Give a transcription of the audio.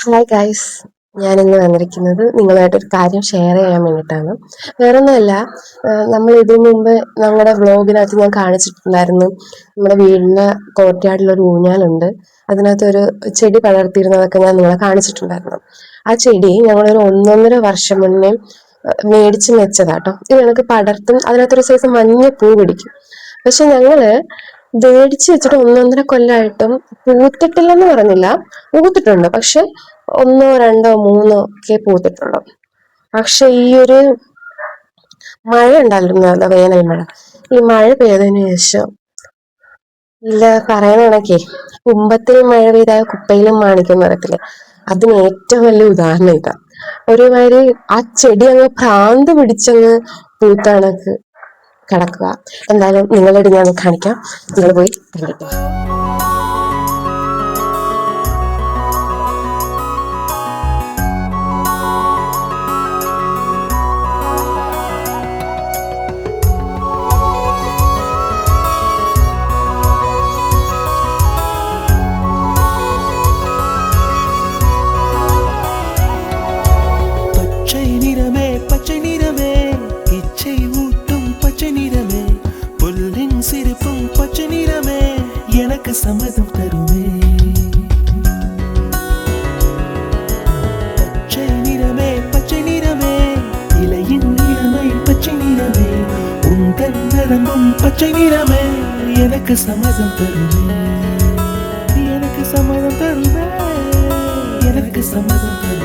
Hi guys, ഞാനിന്ന് വന്നിരിക്കുന്നത് നിങ്ങളുമായിട്ടൊരു കാര്യം ഷെയർ ചെയ്യാൻ വേണ്ടിയിട്ടാണ്. വേറൊന്നുമല്ല, നമ്മൾ ഇതിനു മുമ്പ് ഞങ്ങളുടെ വ്ളോഗിനകത്ത് ഞാൻ കാണിച്ചിട്ടുണ്ടായിരുന്നു. നമ്മുടെ വീടിൻ്റെ കോർട്ട്യാർഡിലൊരു ഊഞ്ഞാലുണ്ട്. അതിനകത്തൊരു ചെടി പടർത്തിയിരുന്നതൊക്കെ ഞാൻ നിങ്ങളെ കാണിച്ചിട്ടുണ്ടായിരുന്നു. ആ ചെടി ഞങ്ങളൊരു 1.5 വർഷം മുന്നേ മേടിച്ച് വെച്ചതാട്ടോ. ഇത് ഞങ്ങൾക്ക് പടർത്തും, അതിനകത്തൊരു സൈസ് മഞ്ഞ പൂ പിടിക്കും. പക്ഷെ ഞങ്ങള് മേടിച്ച് വെച്ചിട്ട് 1.5 കൊല്ലമായിട്ടും പൂത്തിട്ടില്ലെന്ന് പറഞ്ഞില്ല, പൂത്തിട്ടുണ്ട്. പക്ഷെ ഒന്നോ രണ്ടോ മൂന്നോ ഒക്കെ പൂത്തിട്ടുള്ളൂ. പക്ഷെ ഈ ഒരു മഴ ഉണ്ടായിരുന്നല്ലോ, വേനൽ മഴ. ഈ മഴ പെയ്തതിനു ശേഷം ഇല്ല, പറയുന്ന കണക്കേ കുമ്പത്തിൽ മഴ പെയ്താൽ കുപ്പയിലും മാണിക്യം വരത്തില്ലേ, അതിന് ഏറ്റവും വലിയ ഉദാഹരണം ഇതാ. ഒരുമാതിരി ആ ചെടി അങ്ങ് ഭ്രാന്ത് പിടിച്ചങ്ങ് പൂത്ത കണക്ക് കിടക്കുക. എന്തായാലും നിങ്ങളുടെ ഞാൻ കാണിക്കാം, നിങ്ങൾ പോയി കണ്ടിട്ടോ. எனக்கு சம்மதம் தருமே. பச்சை நிறமே பச்சை நிறமே, இலையின் நிறமை பச்சை நிறமே, உங்கள் நரம்பும் பச்சை நிறமே, எனக்கு சம்மதம் தருமே, எனக்கு சம்மதம் தருமே, எனக்கு சம்மதம் தருமே.